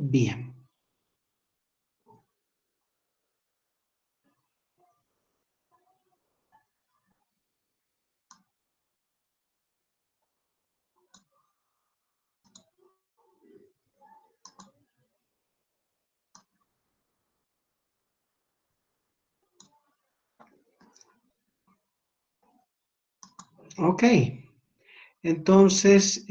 Bien. Ok. Entonces,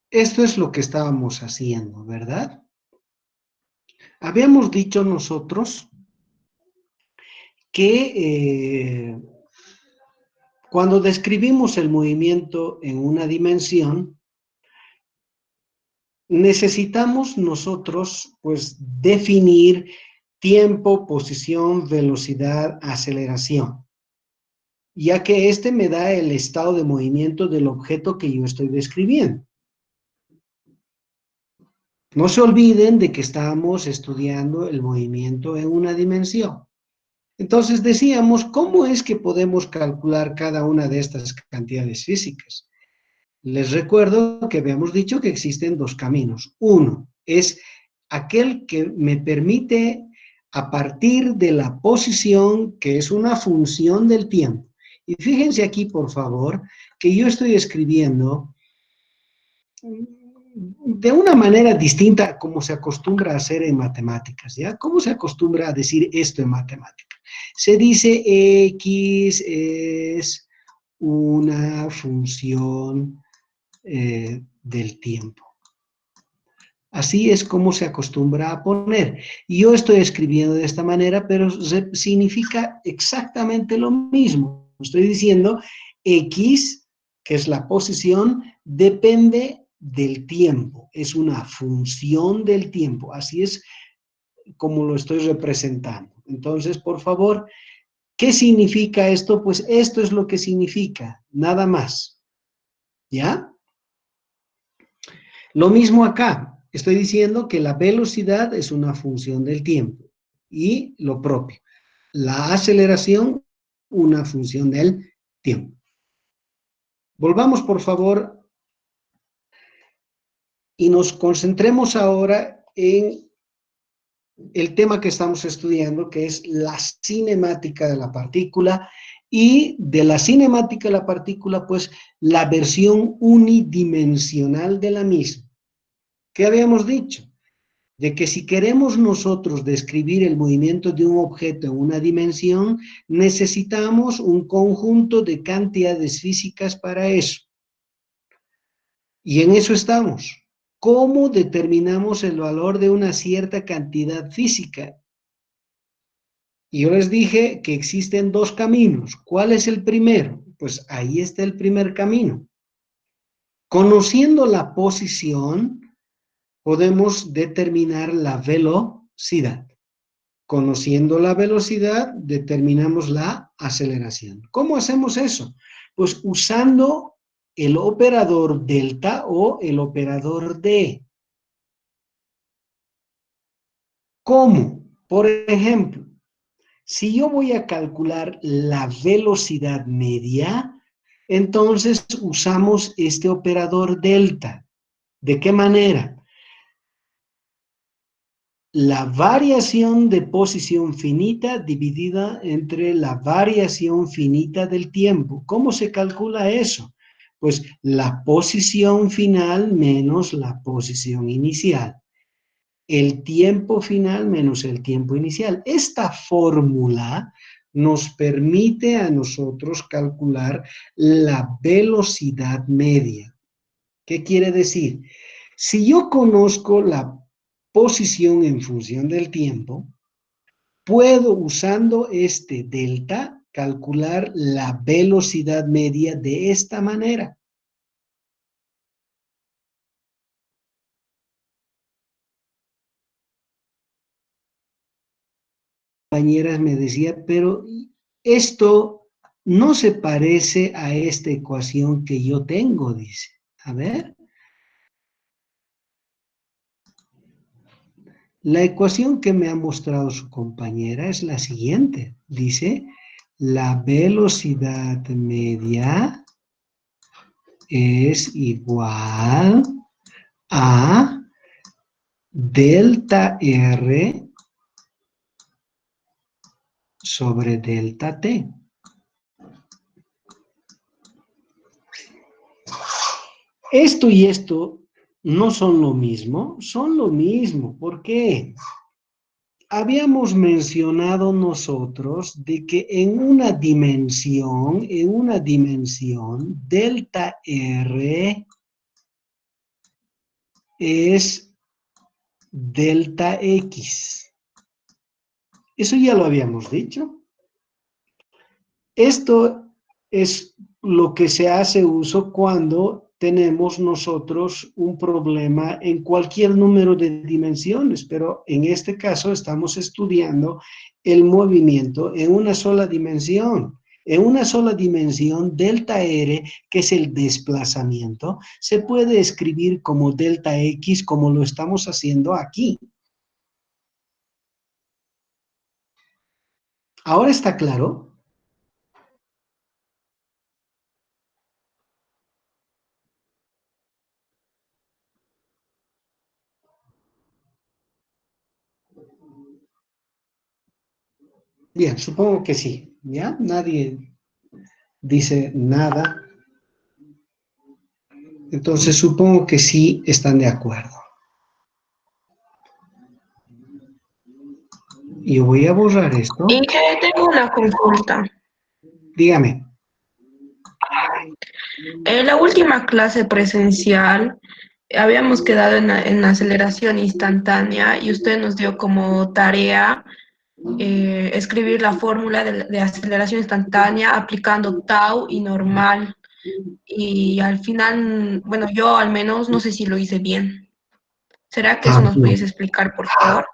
esto es lo que estábamos haciendo, ¿verdad? Habíamos dicho nosotros que cuando describimos el movimiento en una dimensión, necesitamos nosotros, pues, definir tiempo, posición, velocidad, aceleración, ya que este me da el estado de movimiento del objeto que yo estoy describiendo. No se olviden de que estamos estudiando el movimiento en una dimensión. Entonces decíamos, ¿cómo es que podemos calcular cada una de estas cantidades físicas? Les recuerdo que habíamos dicho que existen dos caminos. Uno es aquel que me permite, a partir de la posición, que es una función del tiempo. Y fíjense aquí, por favor, que yo estoy escribiendo de una manera distinta a como se acostumbra a hacer en matemáticas, ¿ya? ¿Cómo se acostumbra a decir esto en matemáticas? Se dice X es una función del tiempo. Así es como se acostumbra a poner. Yo estoy escribiendo de esta manera, pero significa exactamente lo mismo. Estoy diciendo X, que es la posición, depende del tiempo. Es una función del tiempo. Así es como lo estoy representando. Entonces, por favor, ¿qué significa esto? Pues esto es lo que significa, nada más. ¿Ya? Lo mismo acá. Estoy diciendo que la velocidad es una función del tiempo y lo propio. La aceleración, una función del tiempo. Volvamos, por favor, y nos concentremos ahora en el tema que estamos estudiando, que es la cinemática de la partícula, y de la cinemática de la partícula, pues, la versión unidimensional de la misma. ¿Qué habíamos dicho? De que si queremos nosotros describir el movimiento de un objeto en una dimensión, necesitamos un conjunto de cantidades físicas para eso. Y en eso estamos. ¿Cómo determinamos el valor de una cierta cantidad física? Y yo les dije que existen dos caminos. ¿Cuál es el primero? Pues ahí está el primer camino. Conociendo la posición, podemos determinar la velocidad. Conociendo la velocidad, determinamos la aceleración. ¿Cómo hacemos eso? Pues usando el operador delta o el operador D. ¿Cómo? Por ejemplo, si yo voy a calcular la velocidad media, entonces usamos este operador delta. ¿De qué manera? La variación de posición finita dividida entre la variación finita del tiempo. ¿Cómo se calcula eso? Pues la posición final menos la posición inicial. El tiempo final menos el tiempo inicial. Esta fórmula nos permite a nosotros calcular la velocidad media. ¿Qué quiere decir? Si yo conozco la posición en función del tiempo, puedo, usando este delta, calcular la velocidad media de esta manera. Compañeras me decía, pero esto no se parece a esta ecuación que yo tengo, dice. A ver. La ecuación que me ha mostrado su compañera es la siguiente. Dice, la velocidad media es igual a delta R sobre delta T. Esto y esto no son lo mismo, son lo mismo. ¿Por qué? Habíamos mencionado nosotros de que en una dimensión, delta R es delta X. Eso ya lo habíamos dicho. Esto es lo que se hace uso cuando tenemos nosotros un problema en cualquier número de dimensiones, pero en este caso estamos estudiando el movimiento en una sola dimensión. En una sola dimensión, delta R, que es el desplazamiento, se puede escribir como delta X, como lo estamos haciendo aquí. ¿Ahora está claro? Bien, supongo que sí, ¿ya? Nadie dice nada. Entonces supongo que sí están de acuerdo. Yo voy a borrar esto. Y que tengo una consulta. Dígame. En la última clase presencial habíamos quedado en aceleración instantánea y usted nos dio como tarea escribir la fórmula de aceleración instantánea aplicando tau y normal. Y al final, bueno, yo al menos no sé si lo hice bien. ¿Será que Ah, eso nos no. pudiese explicar, por favor?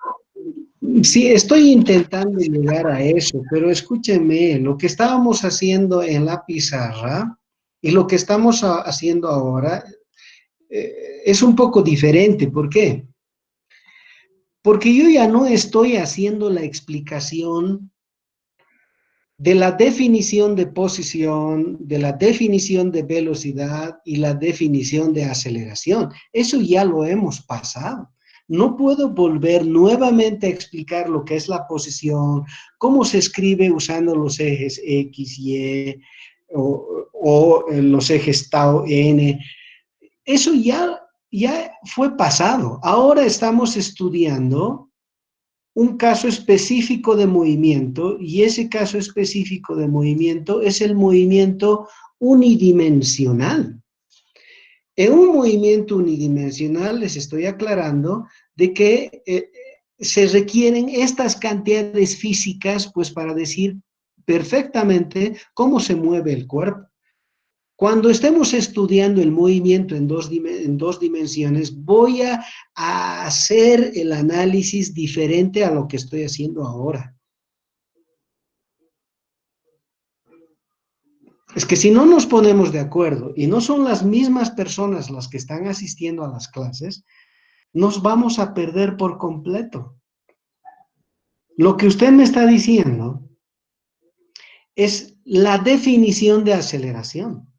Sí, estoy intentando llegar a eso, pero escúcheme, lo que estábamos haciendo en la pizarra y lo que estamos haciendo ahora es un poco diferente. ¿Por qué? Porque yo ya no estoy haciendo la explicación de la definición de posición, de la definición de velocidad y la definición de aceleración. Eso ya lo hemos pasado. No puedo volver nuevamente a explicar lo que es la posición, cómo se escribe usando los ejes X, Y o los ejes tau, N. Eso ya fue pasado. Ahora estamos estudiando un caso específico de movimiento y ese caso específico de movimiento es el movimiento unidimensional. En un movimiento unidimensional les estoy aclarando de que se requieren estas cantidades físicas pues para decir perfectamente cómo se mueve el cuerpo. Cuando estemos estudiando el movimiento en dos dimensiones, voy a hacer el análisis diferente a lo que estoy haciendo ahora. Es que si no nos ponemos de acuerdo y no son las mismas personas las que están asistiendo a las clases, nos vamos a perder por completo. Lo que usted me está diciendo es la definición de aceleración,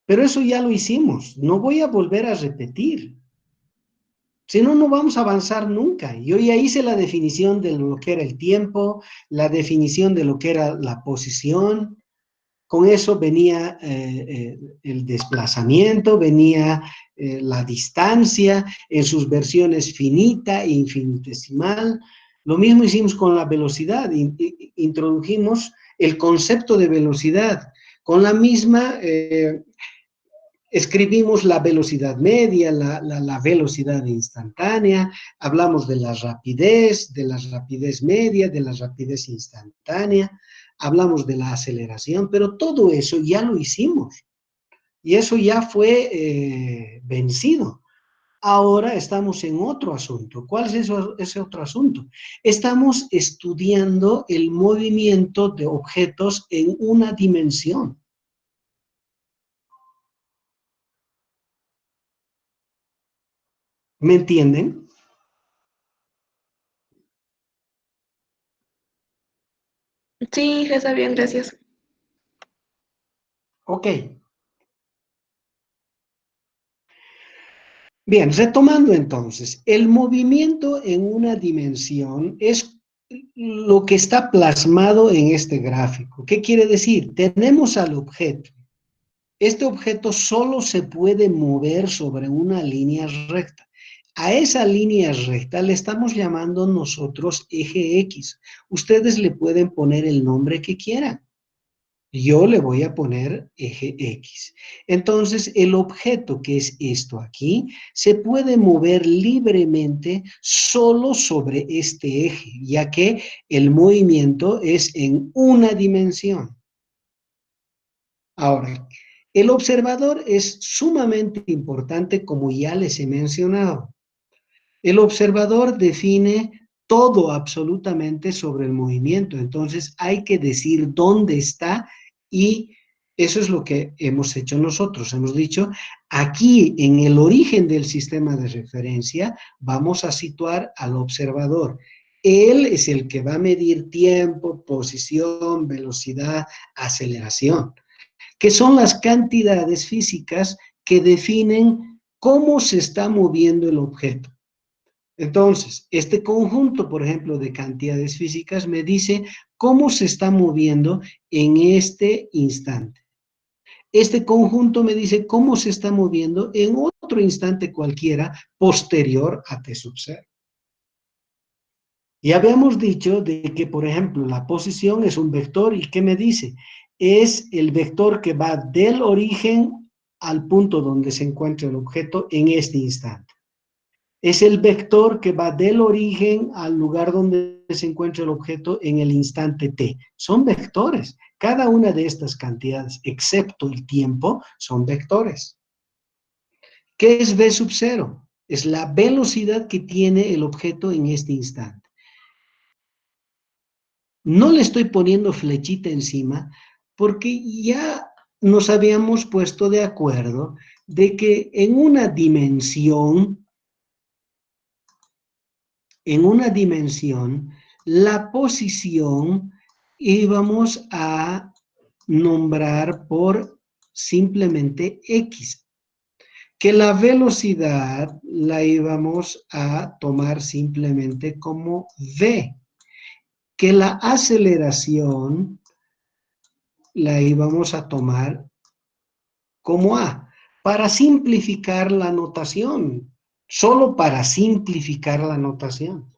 pero eso ya lo hicimos, no voy a volver a repetir. Si no, no vamos a avanzar nunca. Yo ya hice la definición de lo que era el tiempo, la definición de lo que era la posición. Con eso venía el desplazamiento, venía la distancia en sus versiones finita e infinitesimal. Lo mismo hicimos con la velocidad. Introdujimos el concepto de velocidad con la misma escribimos la velocidad media, la velocidad instantánea, hablamos de la rapidez media, de la rapidez instantánea, hablamos de la aceleración, pero todo eso ya lo hicimos y eso ya fue vencido. Ahora estamos en otro asunto. ¿Cuál es ese otro asunto? Estamos estudiando el movimiento de objetos en una dimensión. ¿Me entienden? Sí, está bien, gracias. Ok. Bien, retomando entonces, el movimiento en una dimensión es lo que está plasmado en este gráfico. ¿Qué quiere decir? Tenemos al objeto. Este objeto solo se puede mover sobre una línea recta. A esa línea recta le estamos llamando nosotros eje X. Ustedes le pueden poner el nombre que quieran. Yo le voy a poner eje X. Entonces, el objeto, que es esto aquí, se puede mover libremente solo sobre este eje, ya que el movimiento es en una dimensión. Ahora, el observador es sumamente importante, como ya les he mencionado. El observador define todo absolutamente sobre el movimiento, entonces hay que decir dónde está y eso es lo que hemos hecho nosotros. Hemos dicho, aquí en el origen del sistema de referencia vamos a situar al observador. Él es el que va a medir tiempo, posición, velocidad, aceleración, que son las cantidades físicas que definen cómo se está moviendo el objeto. Entonces, este conjunto, por ejemplo, de cantidades físicas me dice cómo se está moviendo en este instante. Este conjunto me dice cómo se está moviendo en otro instante cualquiera posterior a T sub 0. Ya habíamos dicho de que, por ejemplo, la posición es un vector y ¿qué me dice? Es el vector que va del origen al punto donde se encuentra el objeto en este instante. Es el vector que va del origen al lugar donde se encuentra el objeto en el instante t. Son vectores. Cada una de estas cantidades, excepto el tiempo, son vectores. ¿Qué es v sub 0? Es la velocidad que tiene el objeto en este instante. No le estoy poniendo flechita encima porque ya nos habíamos puesto de acuerdo de que en una dimensión, la posición íbamos a nombrar por simplemente X, que la velocidad la íbamos a tomar simplemente como V, que la aceleración la íbamos a tomar como A, para simplificar la notación, solo para simplificar la notación.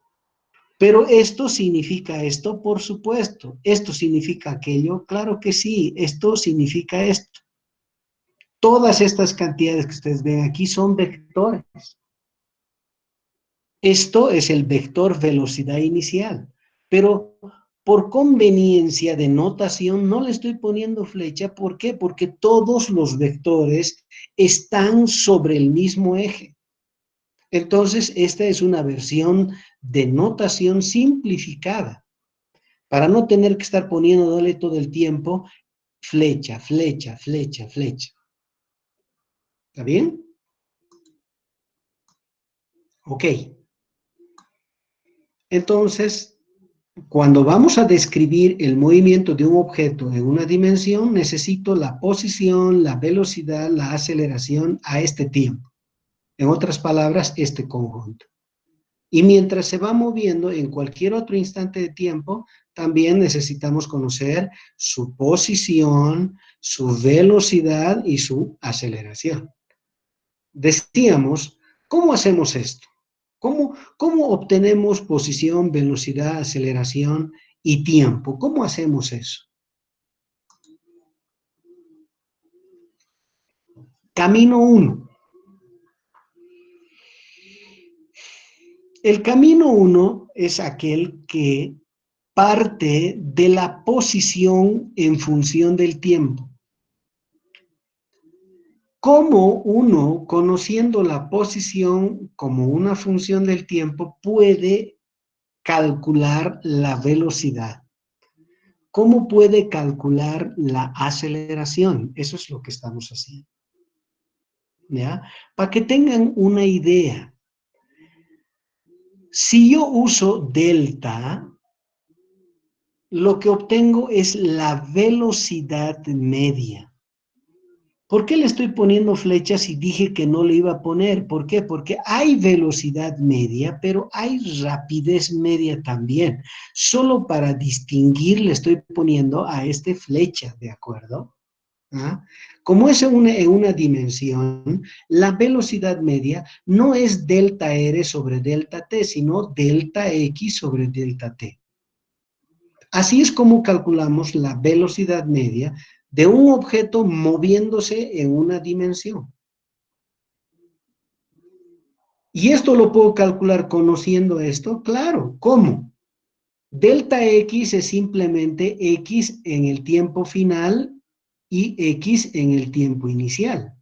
Pero esto significa esto, por supuesto. Esto significa aquello, claro que sí. Esto significa esto. Todas estas cantidades que ustedes ven aquí son vectores. Esto es el vector velocidad inicial. Pero por conveniencia de notación no le estoy poniendo flecha. ¿Por qué? Porque todos los vectores están sobre el mismo eje. Entonces, esta es una versión de notación simplificada, para no tener que estar poniéndole todo el tiempo flecha, flecha, flecha, flecha. ¿Está bien? Ok. Entonces, cuando vamos a describir el movimiento de un objeto en una dimensión, necesito la posición, la velocidad, la aceleración a este tiempo. En otras palabras, este conjunto. Y mientras se va moviendo en cualquier otro instante de tiempo, también necesitamos conocer su posición, su velocidad y su aceleración. Decíamos, ¿cómo hacemos esto? ¿Cómo obtenemos posición, velocidad, aceleración y tiempo? ¿Cómo hacemos eso? Camino 1. El camino 1 es aquel que parte de la posición en función del tiempo. ¿Cómo uno, conociendo la posición como una función del tiempo, puede calcular la velocidad? ¿Cómo puede calcular la aceleración? Eso es lo que estamos haciendo. ¿Ya? Para que tengan una idea. Si yo uso delta, lo que obtengo es la velocidad media. ¿Por qué le estoy poniendo flechas y dije que no le iba a poner? ¿Por qué? Porque hay velocidad media, pero hay rapidez media también. Solo para distinguir le estoy poniendo a este flecha, ¿de acuerdo? ¿Ah? Como es en una dimensión, la velocidad media no es delta R sobre delta T, sino delta X sobre delta T. Así es como calculamos la velocidad media de un objeto moviéndose en una dimensión. ¿Y esto lo puedo calcular conociendo esto? Claro, ¿cómo? Delta X es simplemente X en el tiempo final y X en el tiempo inicial.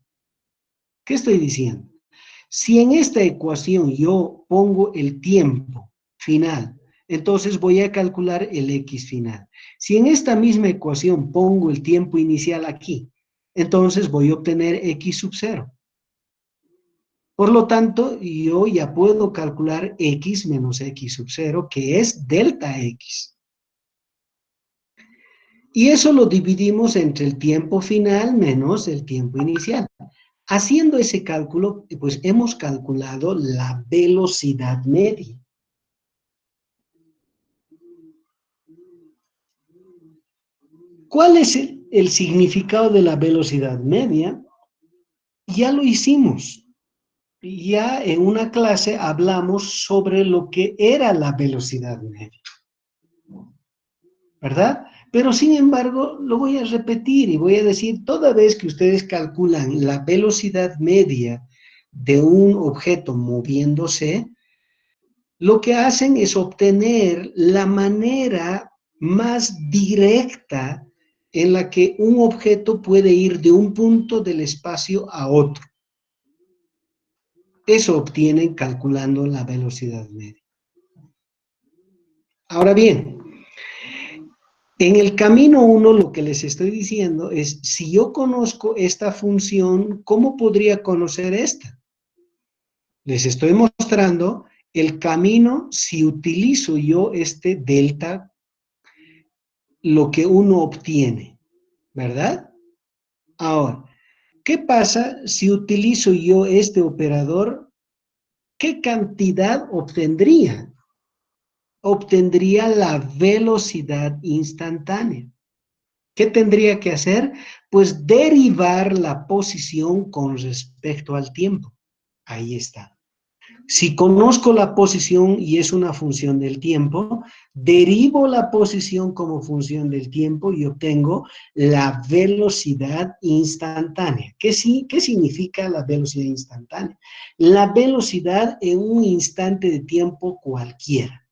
¿Qué estoy diciendo? Si en esta ecuación yo pongo el tiempo final, entonces voy a calcular el X final. Si en esta misma ecuación pongo el tiempo inicial aquí, entonces voy a obtener X sub 0. Por lo tanto, yo ya puedo calcular X menos X sub 0, que es delta X. Y eso lo dividimos entre el tiempo final menos el tiempo inicial. Haciendo ese cálculo, pues hemos calculado la velocidad media. ¿Cuál es el significado de la velocidad media? Ya lo hicimos. Ya en una clase hablamos sobre lo que era la velocidad media, ¿verdad? Pero sin embargo, lo voy a repetir y voy a decir, toda vez que ustedes calculan la velocidad media de un objeto moviéndose, lo que hacen es obtener la manera más directa en la que un objeto puede ir de un punto del espacio a otro. Eso obtienen calculando la velocidad media. Ahora bien, en el camino 1 lo que les estoy diciendo es, si yo conozco esta función, ¿cómo podría conocer esta? Les estoy mostrando el camino si utilizo yo este delta, lo que uno obtiene, ¿verdad? Ahora, ¿qué pasa si utilizo yo este operador? ¿Qué cantidad obtendría? Obtendría la velocidad instantánea. ¿Qué tendría que hacer? Pues derivar la posición con respecto al tiempo. Ahí está. Si conozco la posición y es una función del tiempo, derivo la posición como función del tiempo y obtengo la velocidad instantánea. ¿Qué significa la velocidad instantánea? La velocidad en un instante de tiempo cualquiera.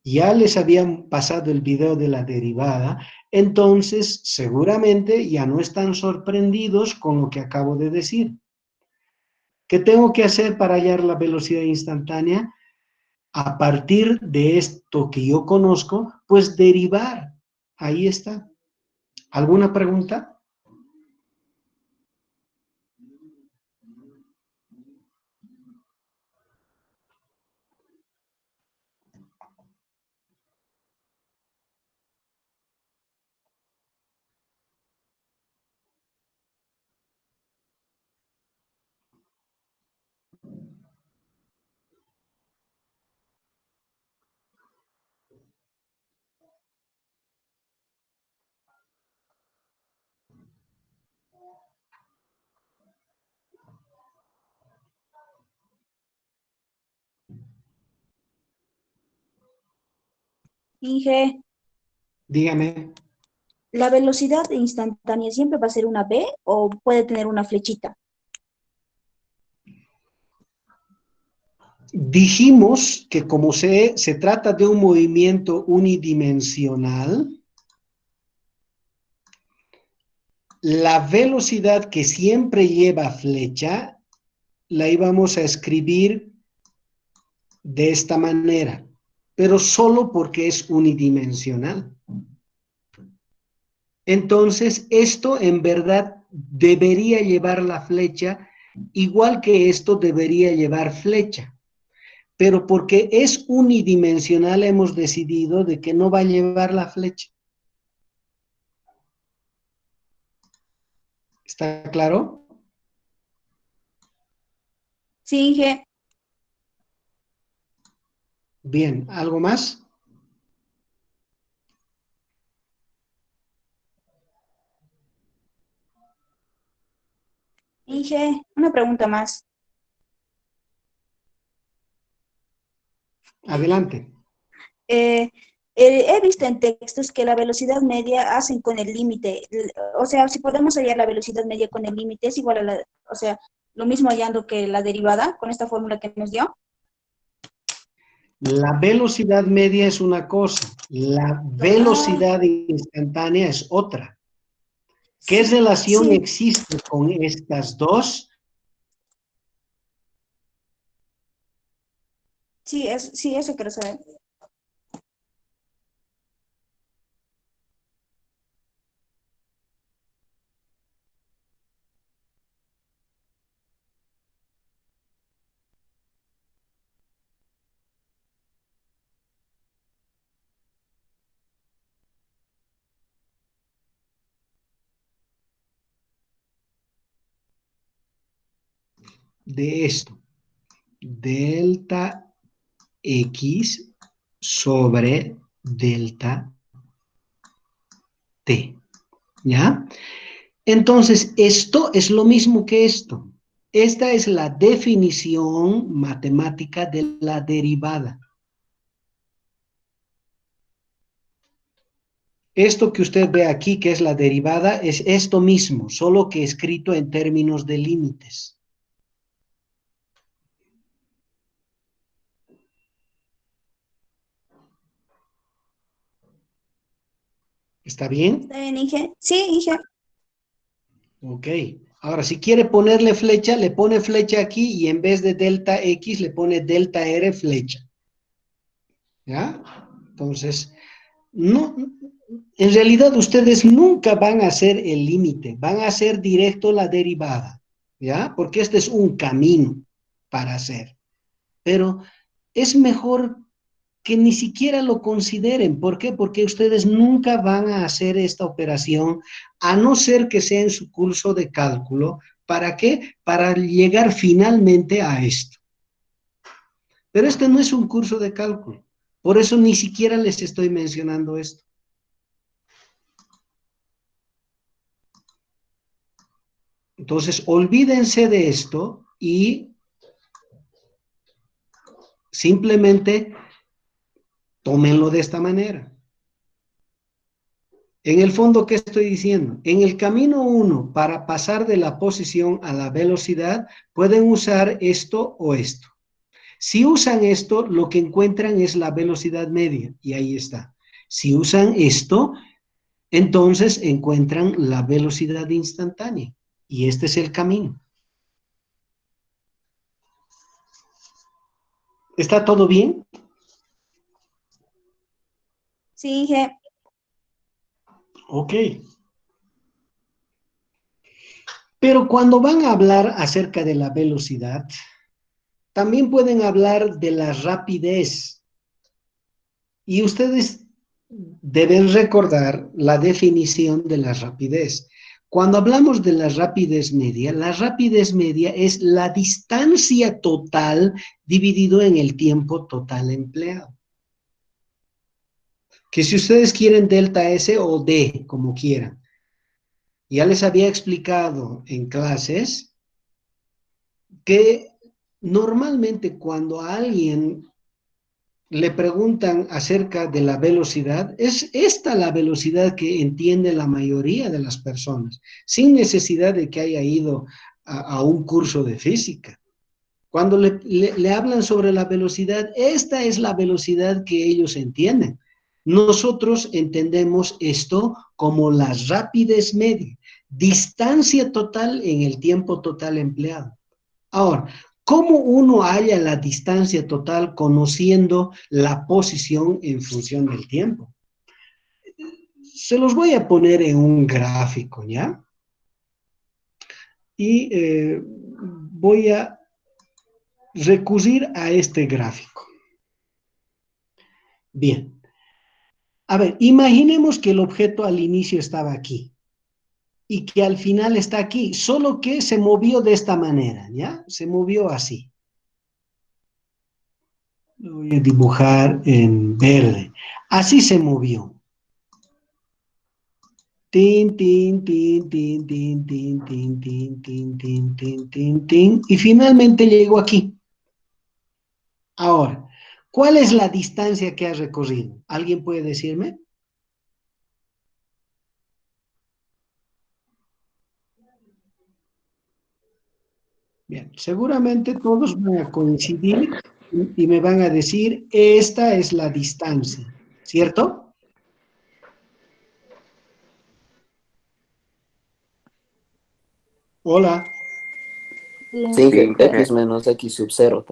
Ya les habían pasado el video de la derivada, entonces seguramente ya no están sorprendidos con lo que acabo de decir. ¿Qué tengo que hacer para hallar la velocidad instantánea? A partir de esto que yo conozco, pues derivar. Ahí está. ¿Alguna pregunta? Inge, Dígame. ¿la velocidad instantánea siempre va a ser una V o puede tener una flechita? Dijimos que como se trata de un movimiento unidimensional, la velocidad que siempre lleva flecha la íbamos a escribir de esta manera, pero solo porque es unidimensional. Entonces, esto en verdad debería llevar la flecha, igual que esto debería llevar flecha. Pero porque es unidimensional hemos decidido de que no va a llevar la flecha. ¿Está claro? Sí, Inge. Bien, ¿algo más? Inge, una pregunta más. Adelante. Eh, he visto en textos que la velocidad media hacen con el límite. O sea, si podemos hallar la velocidad media con el límite, es igual a la, o sea, lo mismo hallando que la derivada con esta fórmula que nos dio. La velocidad media es una cosa, la Ah, velocidad instantánea es otra. ¿Qué sí, relación sí, existe con estas dos? sí, sí, eso quiero saber. De esto, delta X sobre delta T, ¿ya? Entonces, esto es lo mismo que esto. Esta es la definición matemática de la derivada. Esto que usted ve aquí, que es la derivada, es esto mismo, solo que escrito en términos de límites. ¿Está bien? ¿Está bien, Inge? Sí, Inge. Ok. Ahora, si quiere ponerle flecha, le pone flecha aquí y en vez de delta X le pone delta R flecha. ¿Ya? Entonces, no, en realidad ustedes nunca van a hacer el límite, van a hacer directo la derivada, ¿ya? Porque este es un camino para hacer. Pero es mejor que ni siquiera lo consideren. ¿Por qué? Porque ustedes nunca van a hacer esta operación a no ser que sea en su curso de cálculo. ¿Para qué? Para llegar finalmente a esto. Pero este no es un curso de cálculo. Por eso ni siquiera les estoy mencionando esto. Entonces, olvídense de esto y simplemente tómenlo de esta manera. En el fondo, ¿qué estoy diciendo? En el camino 1, para pasar de la posición a la velocidad, pueden usar esto o esto. Si usan esto, lo que encuentran es la velocidad media, y ahí está. Si usan esto, entonces encuentran la velocidad instantánea, y este es el camino. ¿Está todo bien? Sí, Inge. Ok. Pero cuando van a hablar acerca de la velocidad, también pueden hablar de la rapidez. Y ustedes deben recordar la definición de la rapidez. Cuando hablamos de la rapidez media es la distancia total dividido en el tiempo total empleado. Que si ustedes quieren delta S o D, como quieran. Ya les había explicado en clases que normalmente cuando a alguien le preguntan acerca de la velocidad, es esta la velocidad que entiende la mayoría de las personas, sin necesidad de que haya ido a un curso de física. Cuando le hablan sobre la velocidad, esta es la velocidad que ellos entienden. Nosotros entendemos esto como la rapidez media, distancia total en el tiempo total empleado. Ahora, ¿cómo uno halla la distancia total conociendo la posición en función del tiempo? Se los voy a poner en un gráfico, ¿ya? Y voy a recurrir a este gráfico. Bien. A ver, imaginemos que el objeto al inicio estaba aquí. y que al final está aquí, solo que se movió de esta manera, ¿ya? Se movió así. Lo voy a dibujar en verde. Así se movió. Tin, tin, tin, tin, tin, tin, tin, tin, tin, tin, tin, tin, tin, y finalmente llegó aquí. Ahora, ¿cuál es la distancia que ha recorrido? ¿Alguien puede decirme? Bien, seguramente todos van a coincidir y me van a decir, esta es la distancia, ¿cierto? Hola. Sí, Sí, X menos X sub 0.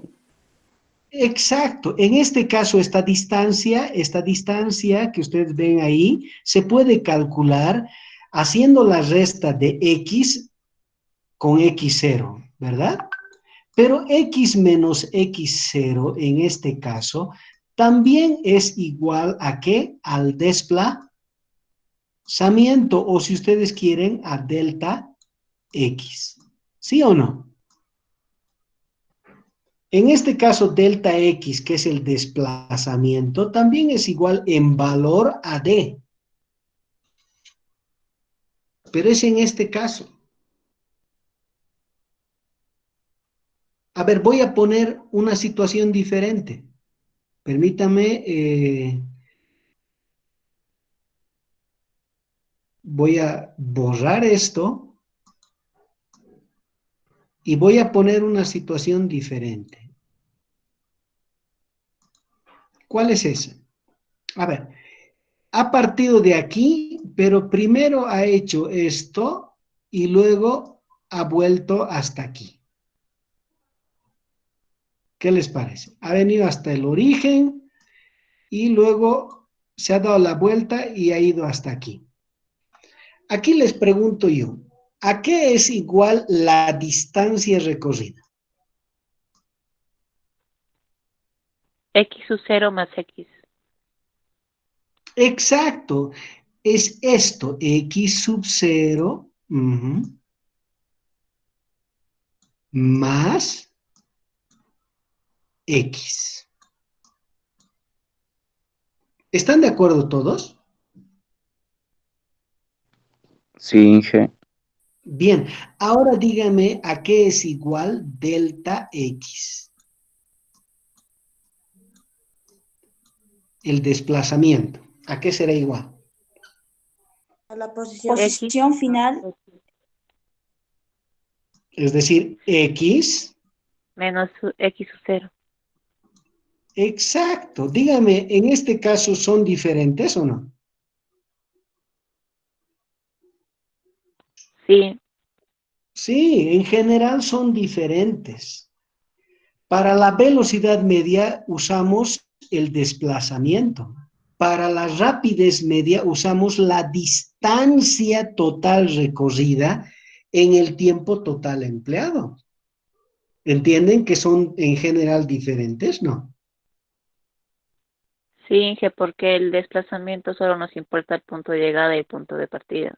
Exacto. En este caso, esta distancia que ustedes ven ahí, se puede calcular haciendo la resta de X con X0, ¿verdad? Pero X menos X0 en este caso también es igual a ¿qué? Al desplazamiento, o si ustedes quieren, a delta X. ¿Sí o no? En este caso, delta X, que es el desplazamiento, también es igual en valor a D. Pero es en este caso. A ver, voy a poner una situación diferente. Permítame, voy a borrar esto y voy a poner una situación diferente. ¿Cuál es esa? A ver, ha partido de aquí, pero primero ha hecho esto y luego ha vuelto hasta aquí. ¿Qué les parece? Ha venido hasta el origen y luego se ha dado la vuelta y ha ido hasta aquí. Aquí les pregunto yo, ¿a qué es igual la distancia recorrida? X sub 0 más X. Exacto, es esto, X sub 0 más X. ¿Están de acuerdo todos? Sí, Inge. Bien, ahora dígame a qué es igual delta X, el desplazamiento. ¿A qué será igual? A la X posición final, Es decir, X. menos X sub 0. Exacto. Dígame, ¿en este caso son diferentes o no? Sí, Sí, en general son diferentes. Para la velocidad media usamos el desplazamiento. Para la rapidez media usamos la distancia total recorrida en el tiempo total empleado. ¿Entienden que son en general diferentes? No. sí, Inge, porque el desplazamiento solo nos importa el punto de llegada y el punto de partida.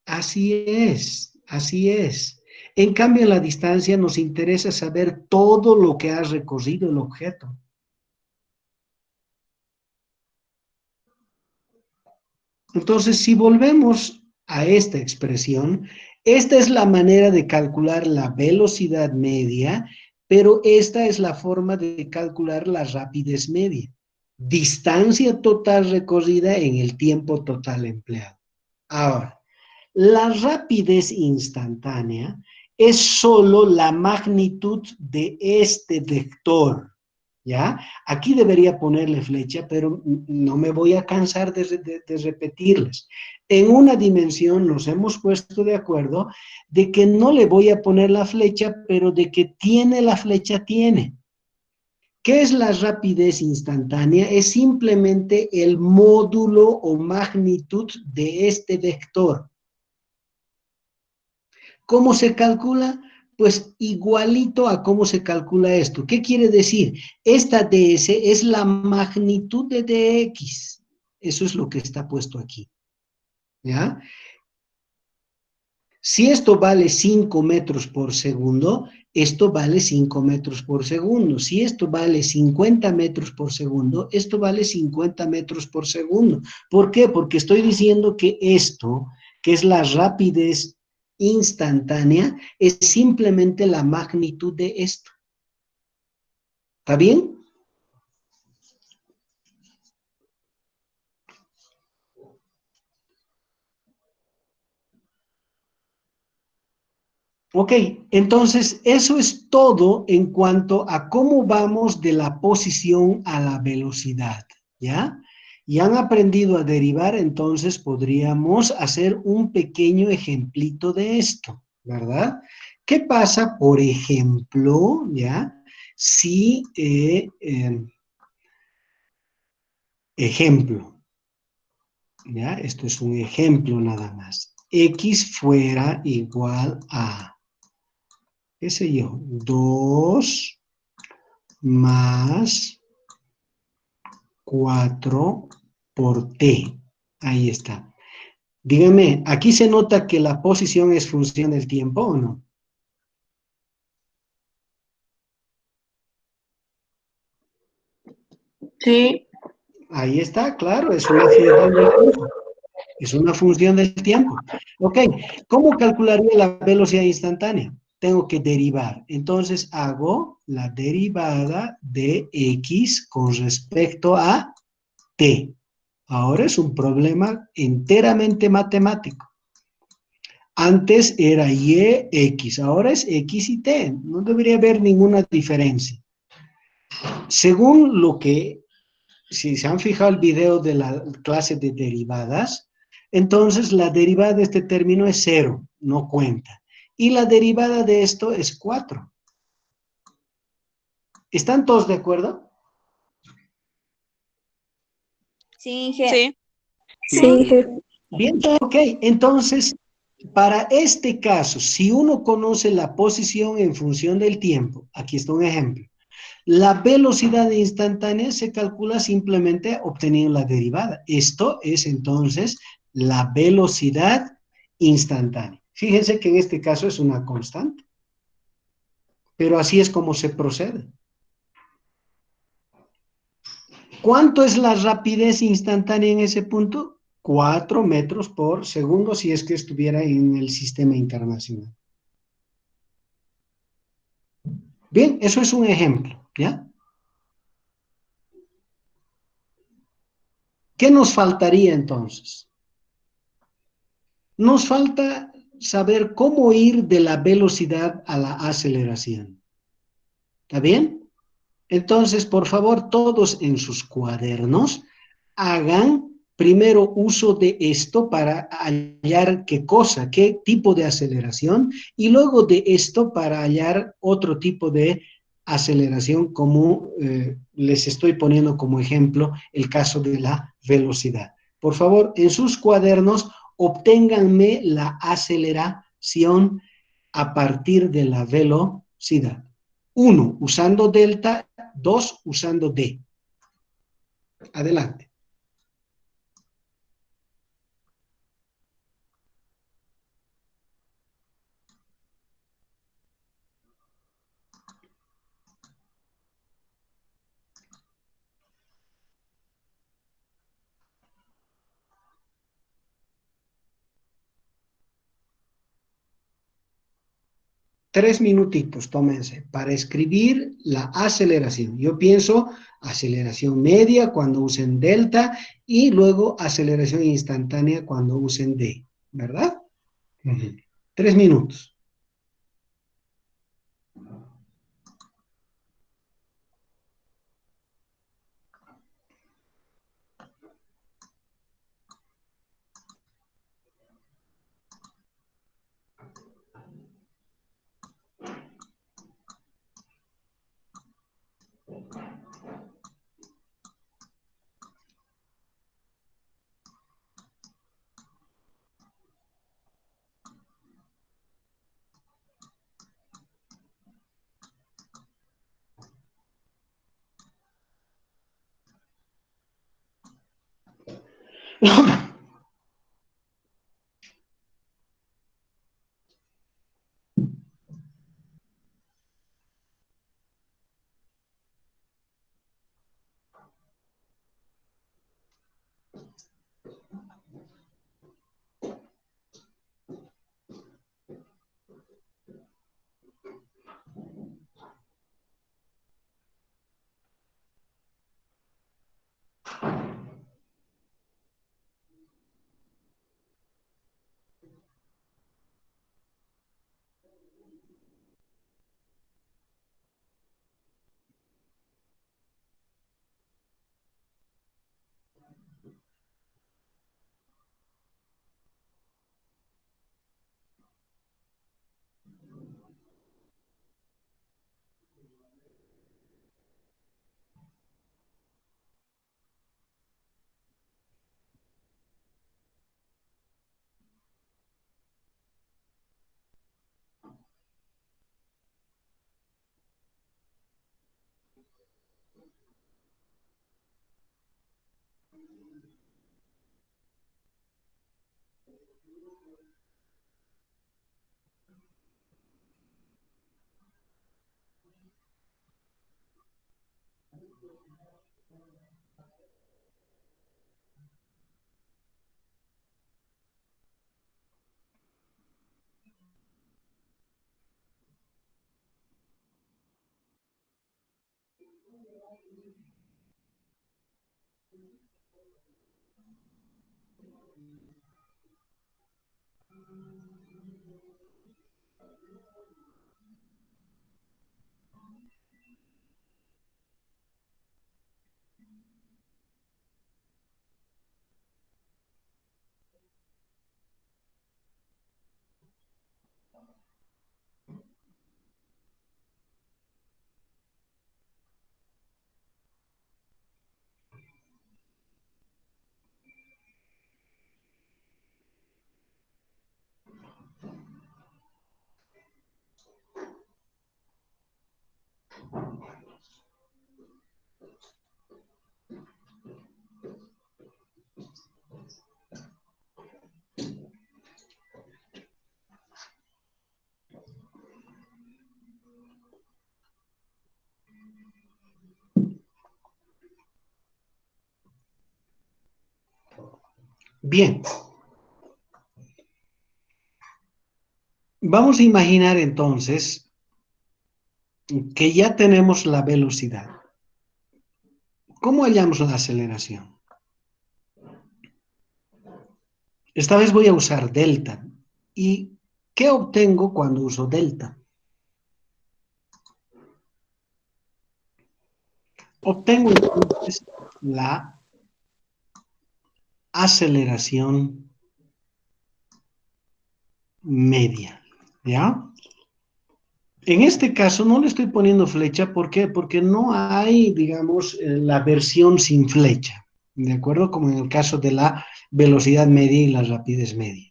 Así es, así es. En cambio, en la distancia nos interesa saber todo lo que ha recorrido el objeto. Entonces, si volvemos a esta expresión, esta es la manera de calcular la velocidad media, pero esta es la forma de calcular la rapidez media. Distancia total recorrida en el tiempo total empleado. Ahora, la rapidez instantánea es solo la magnitud de este vector, ¿ya? Aquí debería ponerle flecha, pero no me voy a cansar de repetirles. En una dimensión nos hemos puesto de acuerdo de que no le voy a poner la flecha, pero de que tiene la flecha, tiene. ¿Qué es la rapidez instantánea? Es simplemente el módulo o magnitud de este vector. ¿Cómo se calcula? Pues igualito a cómo se calcula esto. ¿Qué quiere decir? Esta ds es la magnitud de dx. Eso es lo que está puesto aquí. ¿Ya? Si esto vale 5 metros por segundo, esto vale 5 metros por segundo. Si esto vale 50 metros por segundo, esto vale 50 metros por segundo. ¿Por qué? Porque estoy diciendo que esto, que es la rapidez instantánea, es simplemente la magnitud de esto. ¿Está bien? Ok, entonces eso es todo en cuanto a cómo vamos de la posición a la velocidad, ¿ya? Y han aprendido a derivar, entonces podríamos hacer un pequeño ejemplito de esto, ¿verdad? ¿Qué pasa, por ejemplo, ya? Si, ejemplo, ¿ya? Esto es un ejemplo nada más. X fuera igual a, qué sé yo, 2 más 4 por t. Ahí está. Dígame, ¿aquí se nota que la posición es función del tiempo o no? Sí, Ahí está, claro, es una función del tiempo. Es una función del tiempo. Ok, ¿cómo calcularía la velocidad instantánea? Tengo que derivar. Entonces hago la derivada de x con respecto a t. Ahora es un problema enteramente matemático. Antes era y, x, ahora es x y t. No debería haber ninguna diferencia. Según lo que, si se han fijado el video de la clase de derivadas, entonces la derivada de este término es 0, no cuenta. Y la derivada de esto es 4. ¿Están todos de acuerdo? Sí, Inge. Sí. sí, Bien, ok. Entonces, para este caso, si uno conoce la posición en función del tiempo, aquí está un ejemplo. La velocidad instantánea se calcula simplemente obteniendo la derivada. Esto es entonces la velocidad instantánea. Fíjense que en este caso es una constante, pero así es como se procede. ¿Cuánto es la rapidez instantánea en ese punto? 4 metros por segundo si es que estuviera en el sistema internacional. Bien, eso es un ejemplo, ¿ya? ¿Qué nos faltaría entonces? Nos falta saber cómo ir de la velocidad a la aceleración. ¿Está bien? Entonces, por favor, todos en sus cuadernos hagan primero uso de esto para hallar qué cosa, qué tipo de aceleración, y luego de esto para hallar otro tipo de aceleración, como les estoy poniendo como ejemplo el caso de la velocidad. Por favor, en sus cuadernos obténganme la aceleración a partir de la velocidad. 1 usando delta, 2 usando d. Adelante. Tres minutitos, tómense, para escribir la aceleración. Yo pienso aceleración media cuando usen delta y luego aceleración instantánea cuando usen d, ¿verdad? 3 minutos. Bien. Vamos a imaginar entonces que ya tenemos la velocidad. ¿Cómo hallamos la aceleración? Esta vez voy a usar delta. ¿Y qué obtengo cuando uso delta? Obtengo entonces la aceleración media, ¿ya? En este caso no le estoy poniendo flecha, ¿por qué? Porque no hay, digamos, la versión sin flecha, ¿de acuerdo? Como en el caso de la velocidad media y la rapidez media.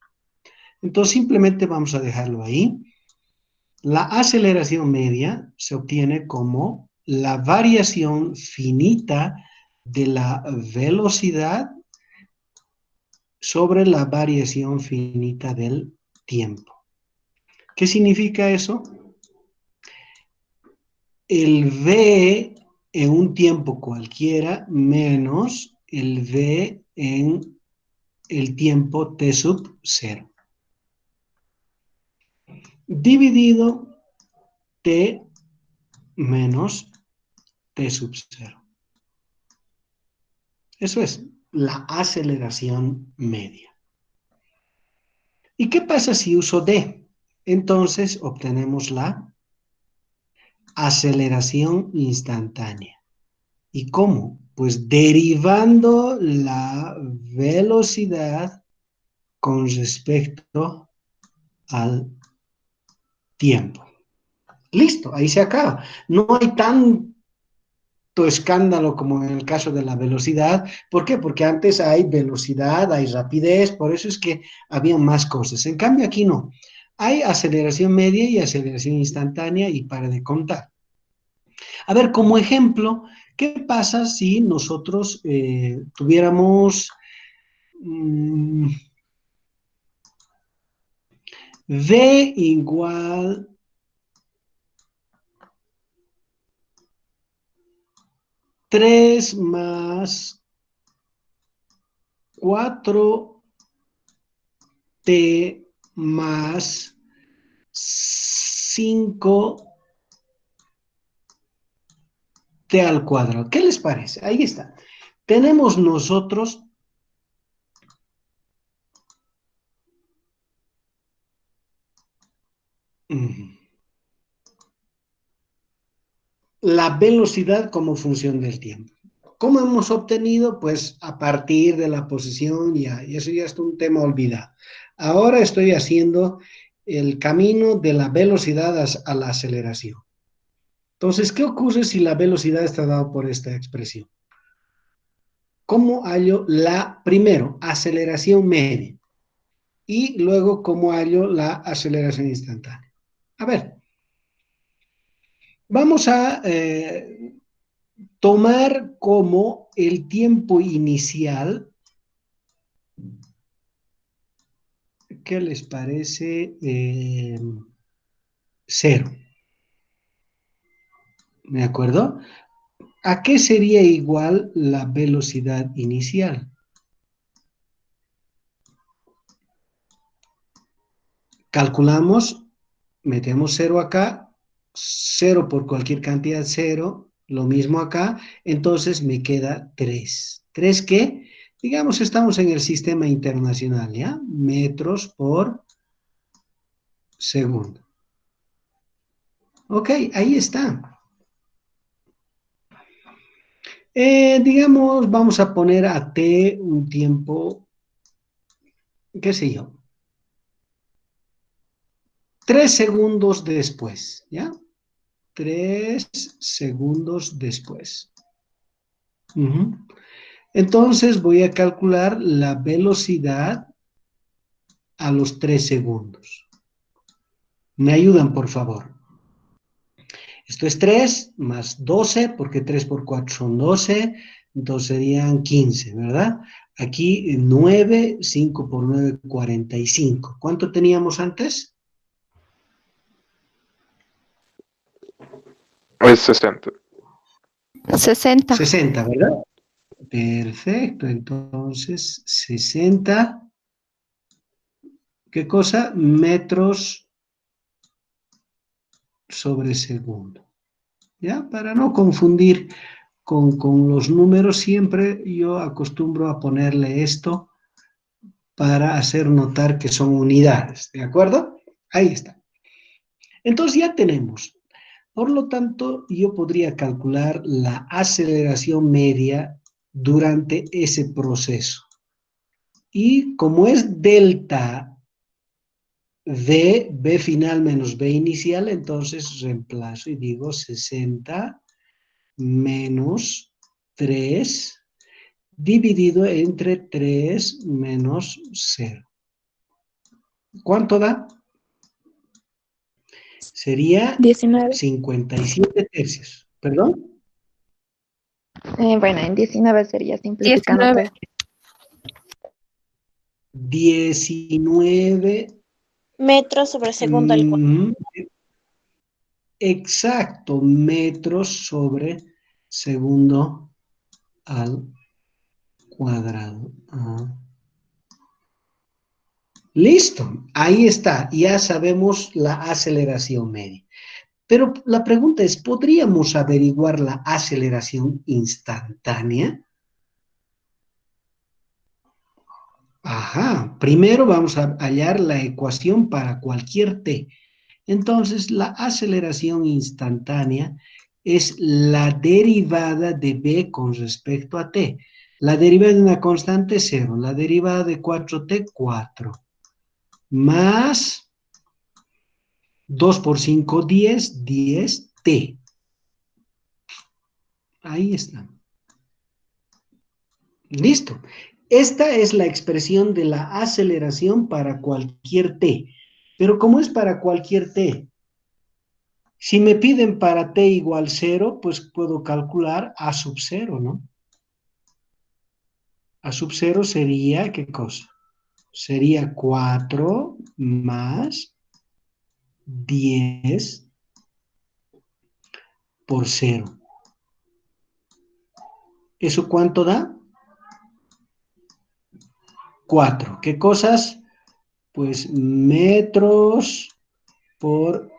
Entonces simplemente vamos a dejarlo ahí. La aceleración media se obtiene como la variación finita de la velocidad sobre la variación finita del tiempo. ¿Qué significa eso? El v en un tiempo cualquiera menos el v en el tiempo t sub 0. Dividido t menos t sub 0. Eso es la aceleración media. ¿Y qué pasa si uso d? Entonces obtenemos la aceleración instantánea. ¿Y cómo? Pues derivando la velocidad con respecto al tiempo. Listo, ahí se acaba. No hay tanto escándalo como en el caso de la velocidad. ¿Por qué? Porque antes hay velocidad, hay rapidez, por eso es que había más cosas. En cambio aquí no. Hay aceleración media y aceleración instantánea y para de contar. A ver, como ejemplo, ¿qué pasa si nosotros tuviéramos V igual 3 más 4t más 5t al cuadrado? ¿Qué les parece? Ahí está. Tenemos nosotros la velocidad como función del tiempo. ¿Cómo hemos obtenido? Pues a partir de la posición, y eso ya es un tema olvidado. Ahora estoy haciendo el camino de la velocidad a la aceleración. Entonces, ¿qué ocurre si la velocidad está dada por esta expresión? ¿Cómo hallo primero, aceleración media? Y luego, ¿cómo hallo la aceleración instantánea? A ver, vamos a tomar como el tiempo inicial ¿qué les parece? 0. ¿De acuerdo? ¿A qué sería igual la velocidad inicial? Calculamos, metemos 0 acá, 0 por cualquier cantidad, 0, lo mismo acá, entonces me queda 3. ¿3 qué? Digamos, estamos en el sistema internacional, ¿ya? Metros por segundo. Ok, ahí está. Digamos, vamos a poner a t un tiempo, qué sé yo, 3 segundos después, ¿ya? 3 segundos después. Entonces voy a calcular la velocidad a los 3 segundos. ¿Me ayudan, por favor? Esto es 3 más 12, porque 3 por 4 son 12, entonces serían 15, ¿verdad? Aquí 9, 5 por 9, 45. ¿Cuánto teníamos antes? Es 60. 60. 60, ¿verdad? Perfecto, entonces 60, ¿qué cosa? Metros sobre segundo. ¿Ya? Para no confundir con los números, siempre yo acostumbro a ponerle esto para hacer notar que son unidades, ¿de acuerdo? Ahí está. Entonces ya tenemos. Por lo tanto, yo podría calcular la aceleración media durante ese proceso. Y como es delta B final menos B inicial, entonces reemplazo y digo 60 menos 3 dividido entre 3 menos 0. ¿Cuánto da? Sería 19. 57 tercios. ¿Perdón? Bueno, en 19 sería simplificando 19. todo. 19. Metros sobre segundo al cuadrado. Exacto, metros sobre segundo al cuadrado. Listo, ahí está, ya sabemos la aceleración media. Pero la pregunta es, ¿podríamos averiguar la aceleración instantánea? Ajá, primero vamos a hallar la ecuación para cualquier t. Entonces, la aceleración instantánea es la derivada de b con respecto a t. La derivada de una constante es 0, la derivada de 4t, 4, más 2 por 5, 10, 10t. Ahí está. Listo. Esta es la expresión de la aceleración para cualquier t. Pero como es para cualquier t, si me piden para t igual 0, pues puedo calcular a sub 0, ¿no? A sub 0 sería, ¿qué cosa? Sería 4 más 10 por 0. ¿Eso cuánto da? 4. ¿Qué cosas? Pues metros por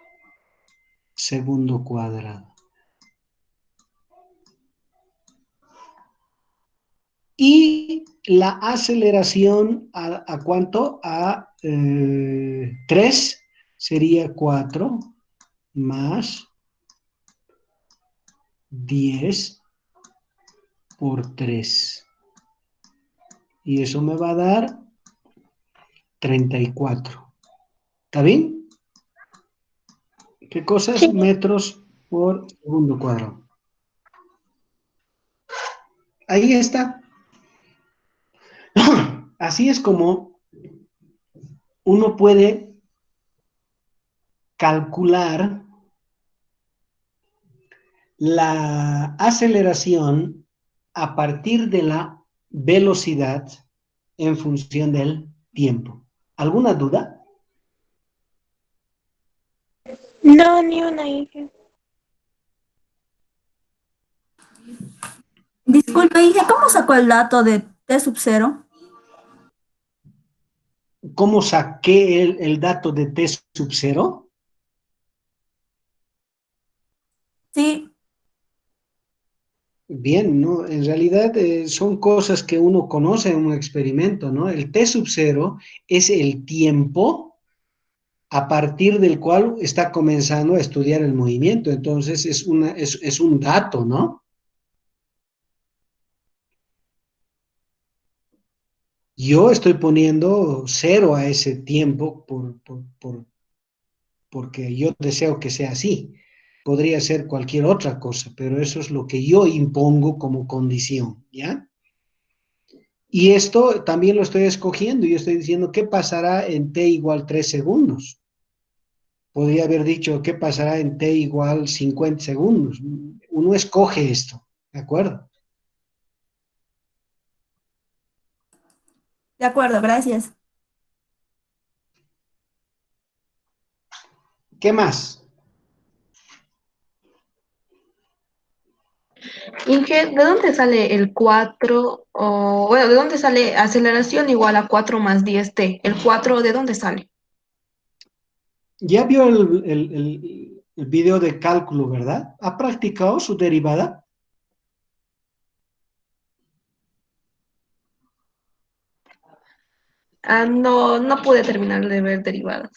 segundo cuadrado. Y la aceleración, ¿a cuánto? A 3 sería 4 más 10 por 3. Y eso me va a dar 34. ¿Está bien? ¿Qué cosas? Sí. Metros por segundo cuadrado. Ahí está. Así es como uno puede calcular la aceleración a partir de la velocidad en función del tiempo. ¿Alguna duda? No, ni una, Inge. Disculpe, Inge, ¿cómo sacó el dato de T sub 0? ¿Cómo saqué el dato de T sub 0? Sí, Bien, ¿no? En realidad son cosas que uno conoce en un experimento, ¿no? El T sub 0 es el tiempo a partir del cual está comenzando a estudiar el movimiento. Entonces es un dato, ¿no? Yo estoy poniendo 0 a ese tiempo porque yo deseo que sea así. Podría ser cualquier otra cosa, pero eso es lo que yo impongo como condición, ¿ya? Y esto también lo estoy escogiendo. Yo estoy diciendo, ¿qué pasará en t igual 3 segundos? Podría haber dicho, ¿qué pasará en t igual 50 segundos? Uno escoge esto, ¿de acuerdo? de acuerdo, gracias. ¿Qué más? Inge, ¿de dónde sale el 4? O, bueno, ¿de dónde sale aceleración igual a 4 más 10t? ¿El 4 de dónde sale? Ya vio el video de cálculo, ¿verdad? ¿Ha practicado su derivada? Ah, no, no pude terminar de ver derivadas.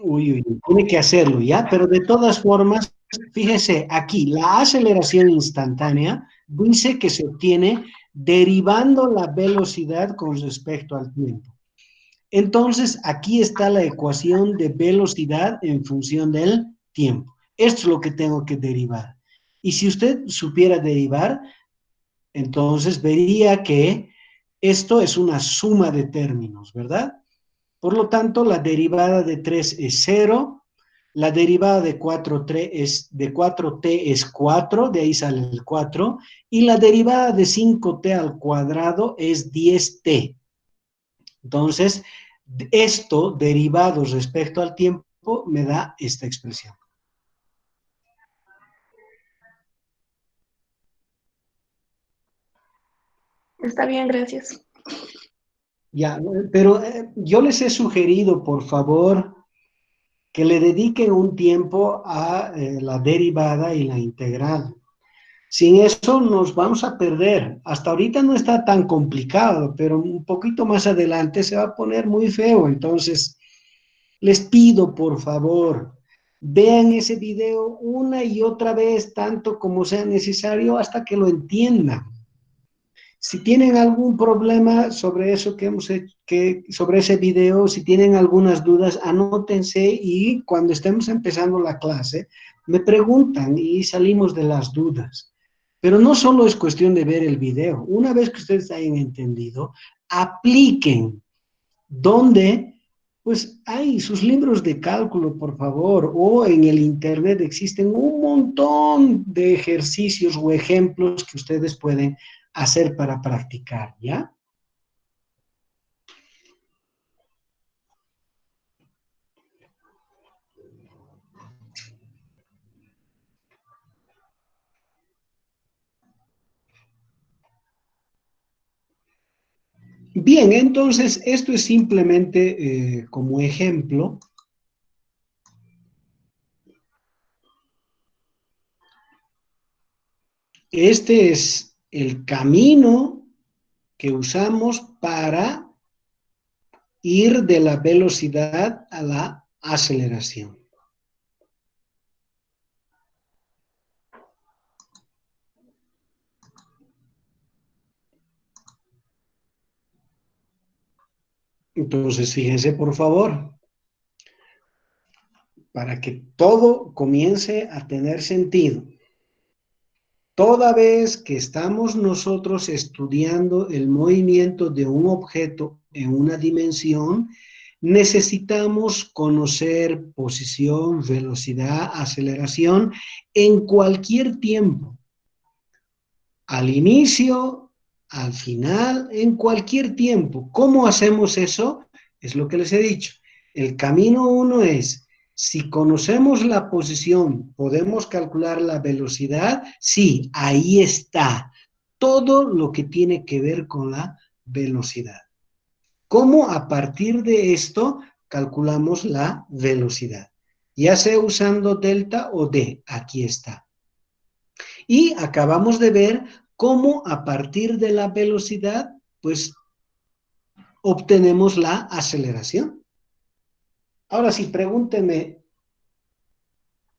Uy, uy, uy, tiene que hacerlo, ¿ya? Pero de todas formas, fíjese aquí, la aceleración instantánea dice que se obtiene derivando la velocidad con respecto al tiempo. Entonces, aquí está la ecuación de velocidad en función del tiempo. Esto es lo que tengo que derivar. Y si usted supiera derivar, entonces vería que esto es una suma de términos, ¿verdad? Por lo tanto, la derivada de 3 es 0, la derivada de 4t es 4, de ahí sale el 4, y la derivada de 5t al cuadrado es 10t. Entonces, esto derivado respecto al tiempo me da esta expresión. Está bien, gracias. Ya, pero yo les he sugerido, por favor, que le dediquen un tiempo a la derivada y la integral. Sin eso nos vamos a perder. Hasta ahorita no está tan complicado, pero un poquito más adelante se va a poner muy feo. Entonces, les pido, por favor, vean ese video una y otra vez, tanto como sea necesario, hasta que lo entiendan. Si tienen algún problema sobre eso que hemos hecho, sobre ese video, si tienen algunas dudas, anótense y cuando estemos empezando la clase, me preguntan y salimos de las dudas. Pero no solo es cuestión de ver el video. Una vez que ustedes hayan entendido, apliquen donde, pues hay sus libros de cálculo, por favor, o en el internet existen un montón de ejercicios o ejemplos que ustedes pueden hacer para practicar, ¿ya? Bien, entonces esto es simplemente como ejemplo. Este es el camino que usamos para ir de la velocidad a la aceleración. Entonces, fíjense por favor, para que todo comience a tener sentido. Toda vez que estamos nosotros estudiando el movimiento de un objeto en una dimensión, necesitamos conocer posición, velocidad, aceleración en cualquier tiempo. Al inicio, al final, en cualquier tiempo. ¿Cómo hacemos eso? Es lo que les he dicho. El camino 1 es, si conocemos la posición, ¿podemos calcular la velocidad? Sí, ahí está. Todo lo que tiene que ver con la velocidad. ¿Cómo a partir de esto calculamos la velocidad? Ya sea usando delta o d, aquí está. Y acabamos de ver cómo a partir de la velocidad, pues, obtenemos la aceleración. Ahora sí, pregúntenme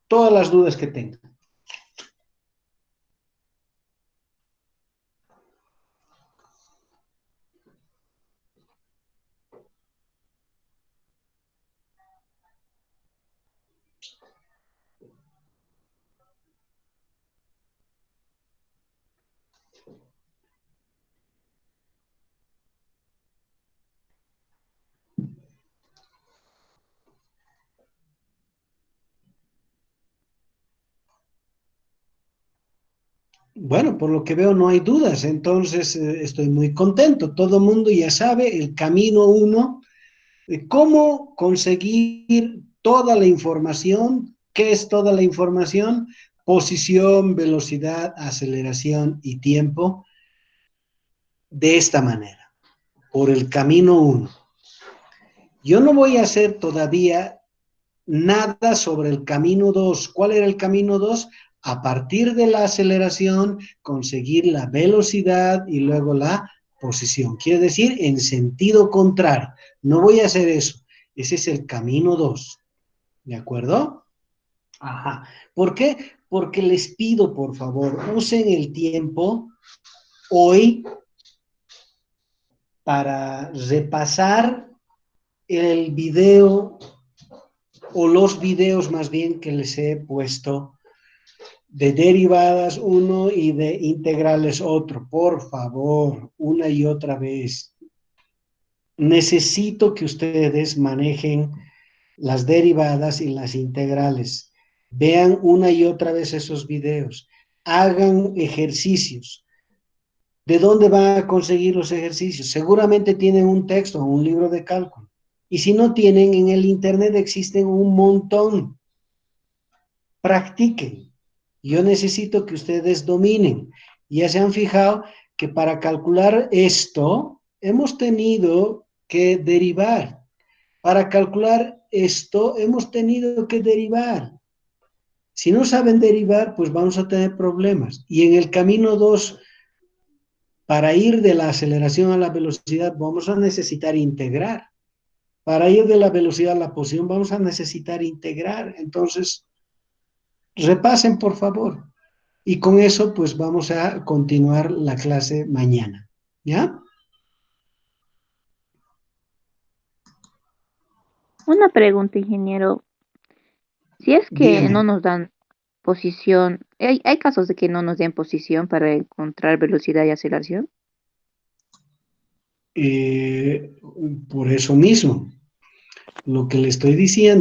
todas las dudas que tengan. Bueno, por lo que veo no hay dudas, entonces estoy muy contento. Todo el mundo ya sabe el camino 1, cómo conseguir toda la información. ¿Qué es toda la información? Posición, velocidad, aceleración y tiempo. De esta manera, por el camino 1. Yo no voy a hacer todavía nada sobre el camino 2. ¿Cuál era el camino 2? A partir de la aceleración, conseguir la velocidad y luego la posición. Quiere decir, en sentido contrario. No voy a hacer eso. Ese es el camino 2. ¿De acuerdo? Ajá. ¿Por qué? Porque les pido, por favor, usen el tiempo hoy para repasar el video o los videos más bien que les he puesto de derivadas 1 y de integrales otro. Por favor, una y otra vez. Necesito que ustedes manejen las derivadas y las integrales. Vean una y otra vez esos videos. Hagan ejercicios. ¿De dónde van a conseguir los ejercicios? Seguramente tienen un texto o un libro de cálculo. Y si no tienen, en el internet existen un montón. Practiquen. Yo necesito que ustedes dominen. Ya se han fijado que para calcular esto, hemos tenido que derivar. Para calcular esto, hemos tenido que derivar. Si no saben derivar, pues vamos a tener problemas. Y en el camino 2, para ir de la aceleración a la velocidad, vamos a necesitar integrar. Para ir de la velocidad a la posición, vamos a necesitar integrar. Entonces, repasen, por favor. Y con eso, pues vamos a continuar la clase mañana. ¿Ya? Una pregunta, ingeniero. Si es que Dígame. no nos dan posición, ¿hay casos de que no nos den posición para encontrar velocidad y aceleración? Eh, por eso mismo, lo que le estoy diciendo